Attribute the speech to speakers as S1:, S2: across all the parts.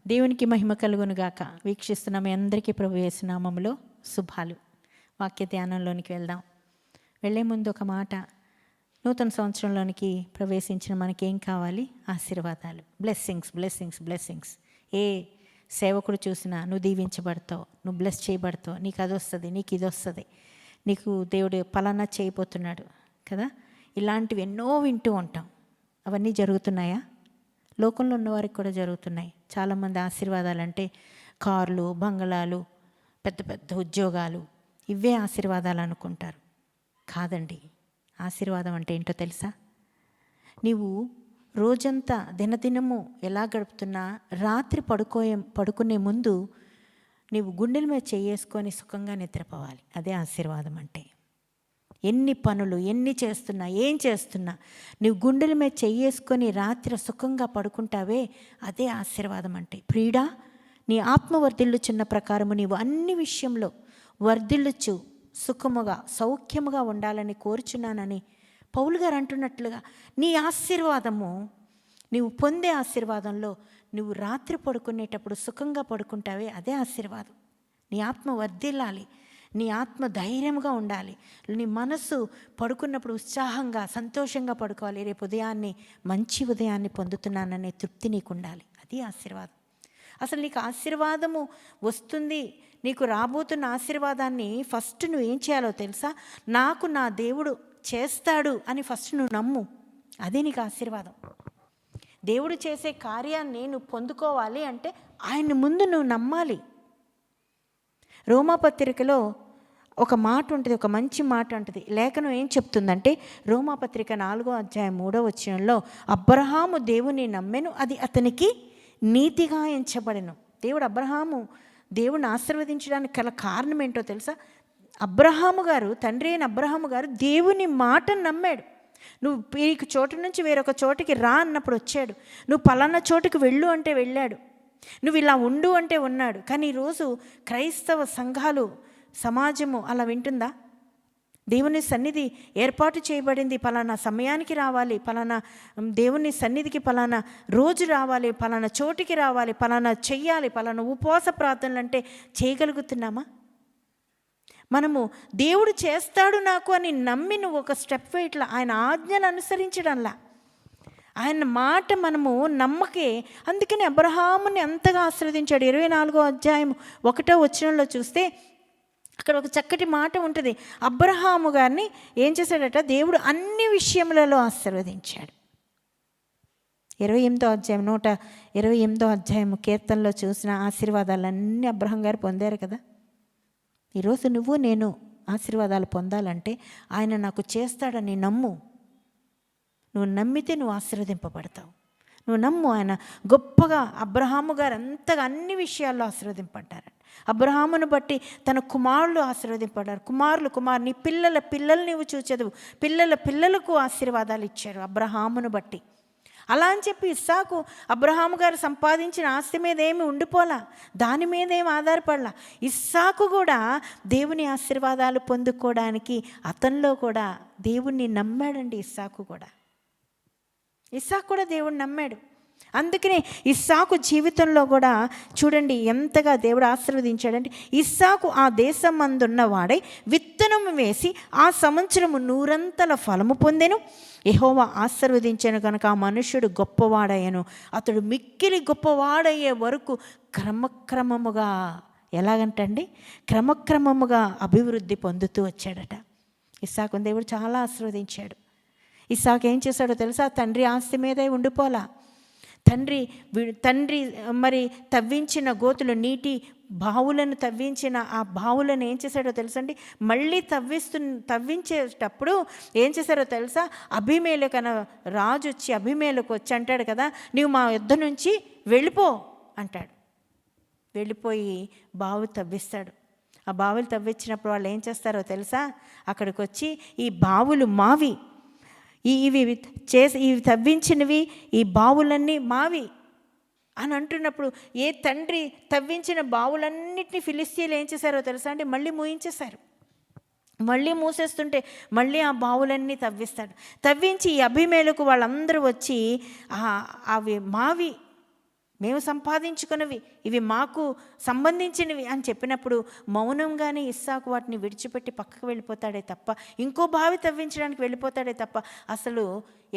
S1: దేవునికి మహిమ కలుగును గాక. వీక్షిస్తున్న మీ అందరికీ ప్రభు యేసు నామములో శుభాలు. వాక్య ధ్యానంలోనికి వెళ్దాం. వెళ్ళే ముందు ఒక మాట, నూతన సంవత్సరంలోనికి ప్రవేశించిన మనకేం కావాలి? ఆశీర్వాదాలు, బ్లెస్సింగ్స్ బ్లెస్సింగ్స్ బ్లెస్సింగ్స్. ఏ సేవకుడు చూసినా నువ్వు దీవించబడతావు, నువ్వు బ్లెస్ చేయబడతావు, నీకు అది వస్తుంది, నీకు ఇది వస్తుంది, నీకు దేవుడు పలానా చేయబోతున్నాడు కదా. ఇలాంటివి ఎన్నో వింటూ ఉంటాం. అవన్నీ జరుగుతున్నాయా? లోకంలో ఉన్నవారికి కూడా జరుగుతున్నాయి. చాలామంది ఆశీర్వాదాలు అంటే కార్లు, బంగళాలు, పెద్ద పెద్ద ఉద్యోగాలు, ఇవే ఆశీర్వాదాలు అనుకుంటారు. కాదండి. ఆశీర్వాదం అంటే ఏంటో తెలుసా? నీవు రోజంతా దినదినము ఎలా గడుపుతున్నా రాత్రి పడుకునే ముందు నీవు గుండెల మీద చేసుకొని సుఖంగా నిద్రపోవాలి. అదే ఆశీర్వాదం అంటే. ఎన్ని పనులు ఎన్ని చేస్తున్నా, ఏం చేస్తున్నా నీవు గుండెల మీద చేసుకొని రాత్రి సుఖంగా పడుకుంటావే, అదే ఆశీర్వాదం అంటే. ప్రియుడా, నీ ఆత్మ వర్ధిల్లుచున్న ప్రకారము నీవు అన్ని విషయంలో వర్ధిల్లుచు సుఖముగా సౌఖ్యముగా ఉండాలని కోరుచున్నానని పౌలు గారు అంటున్నట్లుగా నీ ఆశీర్వాదము, నీవు పొందే ఆశీర్వాదంలో నువ్వు రాత్రి పడుకునేటప్పుడు సుఖంగా పడుకుంటావే, అదే ఆశీర్వాదం. నీ ఆత్మ వర్ధిల్లాలి, నీ ఆత్మ ధైర్యంగా ఉండాలి, నీ మనసు పడుకున్నప్పుడు ఉత్సాహంగా సంతోషంగా పడుకోవాలి. రేపు ఉదయాన్ని మంచి ఉదయాన్ని పొందుతున్నాననే తృప్తి నీకు ఉండాలి. అది ఆశీర్వాదం. అసలు నీకు ఆశీర్వాదము వస్తుంది, నీకు రాబోతున్న ఆశీర్వాదాన్ని ఫస్ట్ నువ్వు ఏం చేయాలో తెలుసా? నాకు నా దేవుడు చేస్తాడు అని ఫస్ట్ నువ్వు నమ్ము. అదే నీకు ఆశీర్వాదం. దేవుడు చేసే కార్యాన్ని నువ్వు పొందుకోవాలి అంటే ఆయన్ని ముందు నువ్వు నమ్మాలి. రోమాపత్రికలో ఒక మాట ఉంటుంది, ఒక మంచి మాట ఉంటుంది. లేఖనం ఏం చెప్తుందంటే, రోమాపత్రిక 4:3 అబ్రహాము దేవుని నమ్మెను, అది అతనికి నీతిగా ఎంచబడెను. దేవుడిని ఆశీర్వదించడానికి గల కారణం ఏంటో తెలుసా? అబ్రహాము గారు, తండ్రి అయిన అబ్రహాము గారు దేవుని మాటను నమ్మాడు. నువ్వు ఈ చోటు నుంచి వేరొక చోటికి రా అన్నప్పుడు వచ్చాడు. నువ్వు పలానా చోటుకి వెళ్ళు అంటే వెళ్ళాడు. నువ్వు ఇలా ఉండు అంటే ఉన్నాడు. కానీ ఈరోజు క్రైస్తవ సంఘాలు, సమాజము అలా వింటుందా? దేవుని సన్నిధి ఏర్పాటు చేయబడింది, పలానా సమయానికి రావాలి, పలానా దేవుని సన్నిధికి పలానా రోజు రావాలి, పలానా చోటికి రావాలి, పలానా చెయ్యాలి, పలానా ఉపవాస ప్రార్థనలు అంటే చేయగలుగుతున్నామా? మనము దేవుడు చేస్తాడు నాకు అని నమ్మి నువ్వు ఒక స్టెప్ ఇట్లా ఆయన ఆజ్ఞలు అనుసరించడంలా, ఆయన మాట మనము నమ్మకే. అందుకని అబ్రహాముని అంతగా ఆశీర్వదించాడు. 24:1 చూస్తే అక్కడ ఒక చక్కటి మాట ఉంటుంది. అబ్రహాము గారిని ఏం చేశాడట? దేవుడు అన్ని విషయములలో ఆశీర్వదించాడు. 128 కీర్తనలో చూసిన ఆశీర్వాదాలన్నీ అబ్రహాం గారు పొందారు కదా. ఈరోజు నువ్వు నేను ఆశీర్వాదాలు పొందాలంటే ఆయన నాకు చేస్తాడని నమ్ము. నువ్వు నమ్మితే నువ్వు ఆశీర్వదింపబడతావు. నువ్వు నమ్ము. ఆయన గొప్పగా అబ్రహాము గారు అంతగా అన్ని విషయాల్లో ఆశీర్వదింపడ్డారు. అబ్రహామును బట్టి తన కుమారులు ఆశీర్వదింపడ్డారు. నీ పిల్లల్ని నీవు చూచెదవు, పిల్లల పిల్లలకు ఆశీర్వాదాలు ఇచ్చారు అబ్రహామును బట్టి. అలా అని చెప్పి ఇస్సాకు అబ్రహాము గారు సంపాదించిన ఆస్తి మీద ఏమి ఉండిపోలా, దాని మీద ఏమి ఆధారపడలా. ఇస్సాకు కూడా దేవుని ఆశీర్వాదాలు పొందుకోవడానికి అతనిలో కూడా దేవుణ్ణి నమ్మాడండి. ఇస్సాకు కూడా దేవుడు నమ్మాడు. అందుకనే ఇస్సాకు జీవితంలో కూడా చూడండి ఎంతగా దేవుడు ఆశీర్వదించాడంటే, ఇస్సాకు ఆ దేశం మందున్నవాడై విత్తనము వేసి ఆ సంవత్సరము 100 ఫలము పొందెను. యెహోవా ఆశీర్వదించాను కనుక ఆ మనుష్యుడు గొప్పవాడయ్యను. అతడు మిక్కిలి గొప్పవాడయ్యే వరకు క్రమక్రమముగా, ఎలాగంటండి, క్రమక్రమముగా అభివృద్ధి పొందుతూ వచ్చాడట. ఇస్సాకుని దేవుడు చాలా ఆశీర్వదించాడు. ఇస్సాకు ఏం చేశాడో తెలుసా? తండ్రి ఆస్తి మీదే ఉండిపోలా. తండ్రి మరి తవ్వించిన గోతులు, నీటి బావులను తవ్వించిన ఆ బావులను ఏం చేశాడో తెలుసండి? మళ్ళీ తవ్వించేటప్పుడు ఏం చేశారో తెలుసా? అభిమేలకు అన్న రాజు వచ్చి అభిమేలకు వచ్చి అంటాడు కదా, నీవు మా యుద్ధ నుంచి వెళ్ళిపో అంటాడు. వెళ్ళిపోయి బావు తవ్విస్తాడు. ఆ బావులు తవ్వించినప్పుడు వాళ్ళు ఏం చేస్తారో తెలుసా? అక్కడికి వచ్చి ఈ బావులు మావి, ఇవి తవ్వించినవి, ఈ బావులన్నీ మావి అని అంటున్నప్పుడు ఏ తండ్రి తవ్వించిన బావులన్నిటినీ ఫిలిస్తీయులు ఏం చేశారో తెలుసా అంటే మళ్ళీ మూయించేశారు. మళ్ళీ మూసేస్తుంటే మళ్ళీ ఆ బావులన్నీ తవ్వించి ఈ అభిమేలకు వాళ్ళందరూ వచ్చి అవి మావి, మేము సంపాదించుకున్నవి, ఇవి మాకు సంబంధించినవి అని చెప్పినప్పుడు మౌనంగానే ఇస్సాకు వాటిని విడిచిపెట్టి పక్కకు వెళ్ళిపోతాడే తప్ప, ఇంకో బావి తవ్వించడానికి వెళ్ళిపోతాడే తప్ప అసలు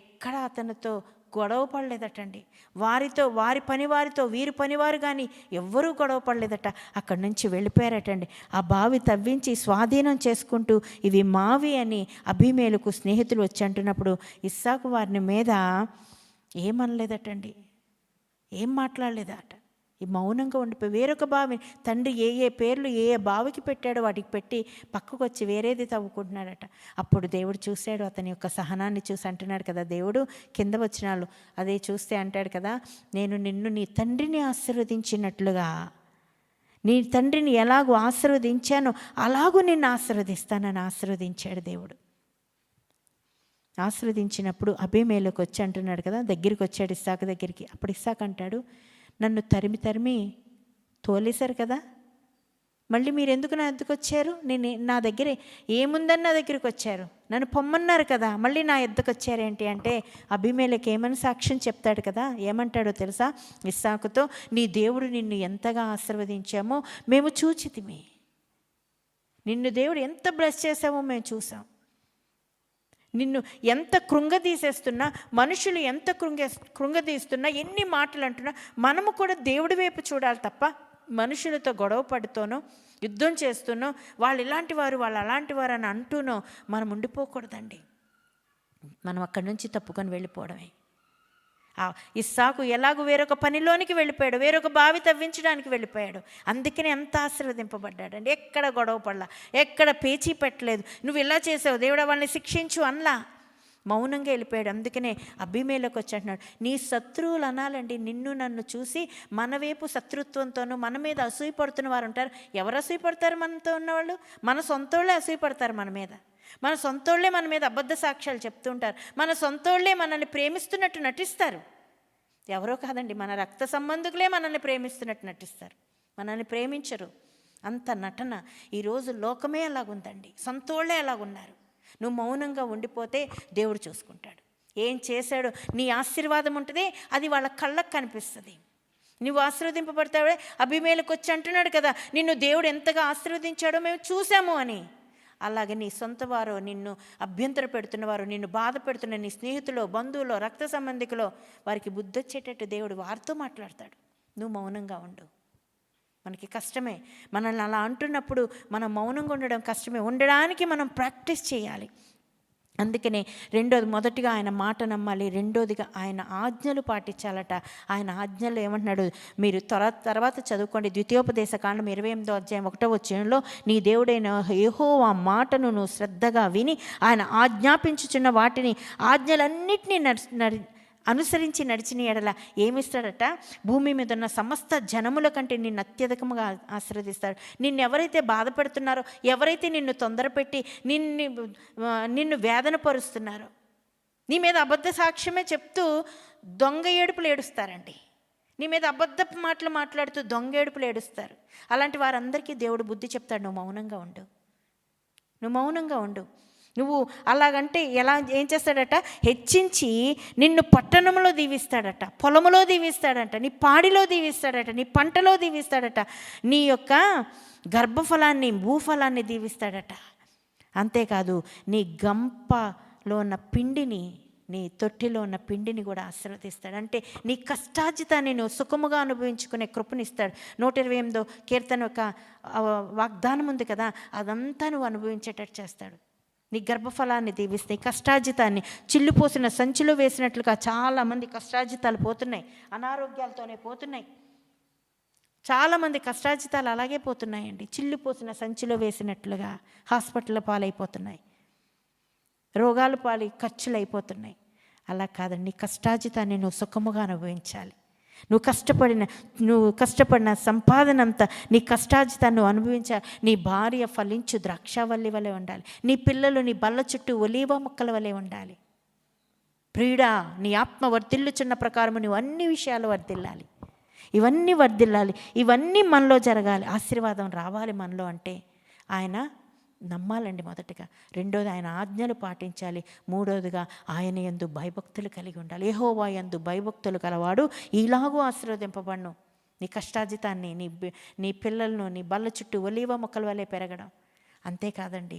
S1: ఎక్కడ అతనితో గొడవ పడలేదటండి. వారి పనివారితో వీరి పనివారు కానీ ఎవ్వరూ గొడవ పడలేదట. అక్కడి నుంచి వెళ్ళిపోయారటండి. ఆ బావి తవ్వించి స్వాధీనం చేసుకుంటూ ఇవి మావి అని అబీమెలెకు స్నేహితులు వచ్చి అంటున్నప్పుడు ఇస్సాకు వారిని మీద ఏమనలేదటండి, ఏం మాట్లాడలేదట. ఈ మౌనంగా ఉండిపోయి వేరొక బావి, తండ్రి ఏ పేర్లు ఏ బావికి పెట్టాడో వాటికి పెట్టి పక్కకు వచ్చి వేరేది తవ్వుకుంటున్నాడట. అప్పుడు దేవుడు చూశాడు, అతని యొక్క సహనాన్ని చూసి అంటున్నాడు కదా దేవుడు, కింద వచ్చినాళ్ళు అదే చూస్తే అంటాడు కదా, నేను నిన్ను నీ తండ్రిని ఆశీర్వదించినట్లుగా, నీ తండ్రిని ఎలాగో ఆశీర్వదించానో అలాగూ నిన్ను ఆశీర్వదిస్తానని ఆశీర్వదించాడు దేవుడు. ఆశీర్వదించినప్పుడు అబీమెలెకు వచ్చి అంటున్నాడు కదా, దగ్గరికి వచ్చాడు ఇస్సాకు దగ్గరికి. అప్పుడు ఇస్సాకు అంటాడు, నన్ను తరిమి తోలేశారు కదా, మళ్ళీ మీరు ఎందుకు నా ఎద్దుకు వచ్చారు? నా దగ్గర ఏముందని నా దగ్గరికి వచ్చారు, నన్ను పొమ్మన్నారు కదా, మళ్ళీ నా ఎద్దుకు వచ్చారేంటి అంటే అబీమెలెకు ఏమని సాక్ష్యం చెప్తాడు కదా. ఏమంటాడో తెలుసా ఇస్సాకుతో, నీ దేవుడు నిన్ను ఎంతగా ఆశీర్వదించామో మేము చూచితిమి, నిన్ను దేవుడు ఎంత బ్లెస్ చేసామో మేము చూసాం, నిన్ను ఎంత కృంగదీసేస్తున్నా, మనుషులు ఎంత కృంగదీస్తున్నా, ఎన్ని మాటలు అంటున్నా మనము కూడా దేవుడి వైపు చూడాలి తప్ప మనుషులతో గొడవ పడుతూనో యుద్ధం చేస్తూనో వాళ్ళు ఇలాంటి వారు వాళ్ళు అలాంటి వారు అని అంటూనో మనం ఉండిపోకూడదండి. మనం అక్కడి నుంచి తప్పుకొని వెళ్ళిపోవడమే. ఇస్సాకు ఎలాగో వేరొక పనిలోనికి వెళ్ళిపోయాడు, వేరొక బావి తవ్వించడానికి వెళ్ళిపోయాడు. అందుకని ఎంత ఆశీర్వదింపబడ్డాడండి. ఎక్కడ గొడవ పడలా, ఎక్కడ పేచీ పెట్టలేదు, నువ్వు ఇలా చేసావు దేవుడా వాళ్ళని శిక్షించు అనలా, మౌనంగా వెళ్ళిపోయాడు. అందుకనే అబీమెలెకు వచ్చి అంటున్నాడు, నీ శత్రువులు అనాలండి నిన్ను నన్ను చూసి మన వైపు శత్రుత్వంతోనూ మన మీద అసూయపడుతున్న వారు ఉంటారు. ఎవరు అసూయపడతారు మనతో ఉన్నవాళ్ళు? మన సొంతోళ్ళే అసూయపడతారు మన మీద, మన సొంతోళ్ళే మన మీద అబద్ధ సాక్ష్యాలు చెప్తూ ఉంటారు, మన సొంతోళ్ళే మనల్ని ప్రేమిస్తున్నట్టు నటిస్తారు. ఎవరో కాదండి, మన రక్త సంబంధికులే మనల్ని ప్రేమిస్తున్నట్టు నటిస్తారు, మనల్ని ప్రేమించరు. అంత నటన. ఈరోజు లోకమే అలాగుందండి, సొంతోళ్ళే అలాగున్నారు. నువ్వు మౌనంగా ఉండిపోతే దేవుడు చూసుకుంటాడు. ఏం చేశాడో నీ ఆశీర్వాదం ఉంటుంది, అది వాళ్ళ కళ్ళకు కనిపిస్తుంది. నువ్వు ఆశీర్వదింపబడతావే. అబీమెలెకు వచ్చి అంటున్నాడు కదా, నిన్ను దేవుడు ఎంతగా ఆశీర్వదించాడో మేము చూసాము అని. అలాగే నీ సొంత వారు, నిన్ను అభ్యంతర పెడుతున్నవారు, నిన్ను బాధ పెడుతున్న నీ స్నేహితులో, బంధువులో, రక్త సంబంధికులో వారికి బుద్ధి వచ్చేటట్టు దేవుడు వారితో మాట్లాడతాడు. నువ్వు మౌనంగా ఉండు. మనకి కష్టమే, మనల్ని అలా అంటున్నప్పుడు మనం మౌనంగా ఉండడం కష్టమే. ఉండడానికి మనం ప్రాక్టీస్ చేయాలి. అందుకనే మొదటిగా ఆయన మాట నమ్మాలి, రెండోదిగా ఆయన ఆజ్ఞలు పాటించాలట. ఆయన ఆజ్ఞలు ఏమంటున్నాడు మీరు తర్వాత చదువుకోండి. ద్వితీయోపదేశ కాండం 28వ అధ్యాయం 1వ వచనంలో, నీ దేవుడైన యెహోవా మాటను నువ్వు శ్రద్ధగా విని ఆయన ఆజ్ఞాపించుచున్న వాటిని ఆజ్ఞలన్నిటినీ అనుసరించి నడిచిన ఎడల ఏమిస్తాడట, భూమి మీద ఉన్న సమస్త జనముల కంటే నిన్ను అత్యధికంగా ఆశీర్వదిస్తాడు. నిన్ను ఎవరైతే బాధపెడుతున్నారో, ఎవరైతే నిన్ను తొందరపెట్టి నిన్ను వేదన పరుస్తున్నారో, నీ మీద అబద్ధ సాక్ష్యమే చెప్తూ దొంగ ఏడుపులు ఏడుస్తారండి. నీ మీద అబద్ధపు మాటలు మాట్లాడుతూ దొంగ ఏడుపులు ఏడుస్తారు. అలాంటి వారందరికీ దేవుడు బుద్ధి చెప్తాడు. నువ్వు మౌనంగా ఉండు. నువ్వు అలాగంటే ఏం చేస్తాడట, హెచ్చించి నిన్ను పట్టణంలో దీవిస్తాడట, పొలములో దీవిస్తాడట, నీ పాడిలో దీవిస్తాడట, నీ పంటలో దీవిస్తాడట, నీ యొక్క గర్భఫలాన్ని భూఫలాన్ని దీవిస్తాడట. అంతేకాదు నీ గంపలో ఉన్న పిండిని, నీ తొట్టిలో ఉన్న పిండిని కూడా ఆశీర్వదిస్తాడు. అంటే నీ కష్టార్జితాన్ని నువ్వు సుఖముగా అనుభవించుకునే కృపనిస్తాడు. 128వ కీర్తన యొక్క వాగ్దానం ఉంది కదా, అదంతా నువ్వు అనుభవించేటట్టు చేస్తాడు. నీ గర్భఫలాన్ని దీవిస్తే, కష్టార్జితాన్ని చిల్లుపోసిన సంచిలో వేసినట్లుగా చాలామంది కష్టార్జితాలు పోతున్నాయి, అనారోగ్యాలతోనే పోతున్నాయి. చాలామంది కష్టార్జితాలు అలాగే పోతున్నాయండి, చిల్లుపోసిన సంచిలో వేసినట్లుగా హాస్పిటల్ పాలైపోతున్నాయి, రోగాలు పాలి ఖర్చులు అయిపోతున్నాయి. అలా కాదండి, కష్టార్జితాన్ని నువ్వు సుఖముగా అనుభవించాలి. నువ్వు కష్టపడిన సంపాదన అంతా, నీ కష్టార్జితాన్ని నువ్వు అనుభవించాలి. నీ భార్య ఫలించు ద్రాక్షావల్లి వలె ఉండాలి, నీ పిల్లలు నీ బల్ల చుట్టూ ఒలీవ మొక్కల వలె ఉండాలి. ప్రియుడా, నీ ఆత్మ వర్ధిల్లుచున్న ప్రకారం నువ్వు అన్ని విషయాలు వర్ధిల్లాలి. ఇవన్నీ వర్ధిల్లాలి, ఇవన్నీ మనలో జరగాలి. ఆశీర్వాదం రావాలి మనలో అంటే ఆయన నమ్మాలండి మొదటగా. రెండోది ఆయన ఆజ్ఞలు పాటించాలి. మూడోదిగా ఆయన యందు భయభక్తులు కలిగి ఉండాలి. యెహోవా యందు భయభక్తులు కలవాడు ఇలాగూ ఆశీర్వదింపబడును. నీ కష్టాజితాన్ని, నీ పిల్లలను నీ బల్ల చుట్టూ ఒలీవ మొక్కల వలె పెరగడం. అంతేకాదండి,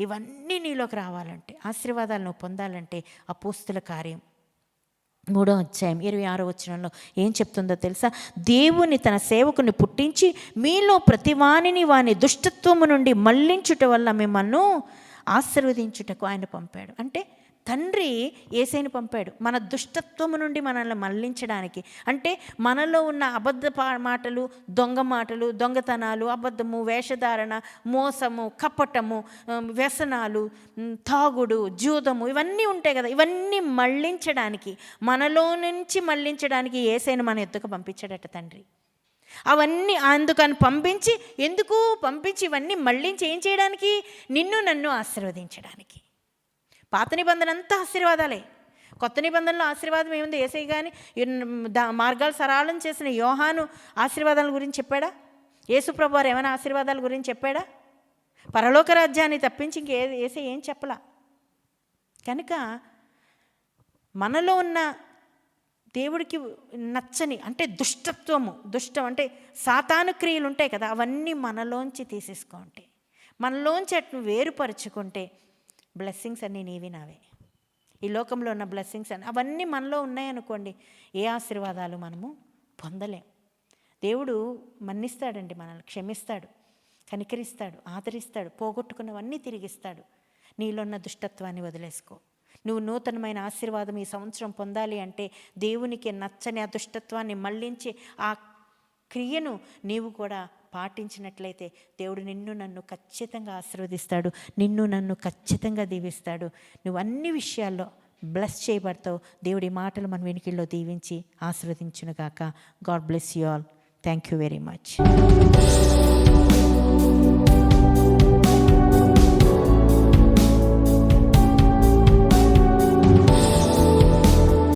S1: ఇవన్నీ నీలోకి రావాలంటే, ఆశీర్వాదాలు నువ్వు పొందాలంటే అపోస్తుల కార్యం 3వ అధ్యాయం 26వ వచనంలో ఏం చెప్తుందో తెలుసా? దేవుని తన సేవకుని పుట్టించి మీలో ప్రతివానిని వాని దుష్టత్వము నుండి మళ్లించుట వల్ల మిమ్మల్ని ఆశీర్వదించుటకు ఆయన పంపాడు. అంటే తండ్రి యేసయ్యను పంపాడు మన దుష్టత్వము నుండి మనల్ని మళ్లించడానికి. అంటే మనలో ఉన్న అబద్ధ మాటలు, దొంగ మాటలు, దొంగతనాలు, అబద్ధము, వేషధారణ, మోసము, కపటము, వ్యసనాలు, తాగుడు, జూదము, ఇవన్నీ ఉంటాయి కదా, ఇవన్నీ మళ్లించడానికి, మనలో నుంచి మళ్లించడానికి యేసయ్యను మన ఎద్దుకు పంపించాడట తండ్రి. అవన్నీ అందుకని ఎందుకు పంపించి ఇవన్నీ మళ్లించి ఏం చేయడానికి? నిన్ను నన్ను ఆశీర్వదించడానికి. పాత నిబంధన అంతా ఆశీర్వాదాలే. కొత్త నిబంధనలో ఆశీర్వాదం ఏముంది? యేసయ్య కానీ మార్గాలు సరళం చేసిన యోహాను ఆశీర్వాదాల గురించి చెప్పాడా? యేసుప్రభు వారు ఏమైనా ఆశీర్వాదాల గురించి చెప్పాడా? పరలోక రాజ్యాన్ని తప్పించి యేసయ్య ఏం చెప్పలా. కనుక మనలో ఉన్న దేవుడికి నచ్చని అంటే దుష్టం అంటే సాతాను క్రియలు ఉంటాయి కదా, అవన్నీ మనలోంచి తీసేసుకుంటే, మనలోంచి అటు వేరుపరుచుకుంటే బ్లెస్సింగ్స్ అన్నీ నీవి నావే. ఈ లోకంలో ఉన్న బ్లెస్సింగ్స్ అన్నీ అవన్నీ మనలో ఉన్నాయనుకోండి, ఏ ఆశీర్వాదాలు మనము పొందలేం. దేవుడు మన్నిస్తాడండి, మనల్ని క్షమిస్తాడు, కనికరిస్తాడు, ఆదరిస్తాడు, పోగొట్టుకున్నవన్నీ తిరిగిస్తాడు. నీలో ఉన్న దుష్టత్వాన్ని వదిలేసుకో. నువ్వు నూతనమైన ఆశీర్వాదం ఈ సంవత్సరం పొందాలి అంటే దేవునికి నచ్చని ఆ దుష్టత్వాన్ని మళ్లించి ఆ క్రియను నీవు కూడా పాటించినట్లయితే దేవుడు నిన్ను నన్ను ఖచ్చితంగా ఆశీర్వదిస్తాడు, నిన్ను నన్ను ఖచ్చితంగా దీవిస్తాడు. నువ్వు అన్ని విషయాల్లో బ్లెస్ చేయబడతావు. దేవుడి మాటలు మన వెనుకల్లో దీవించి ఆశీర్వదించునుగాక. God bless you all. Thank you very much.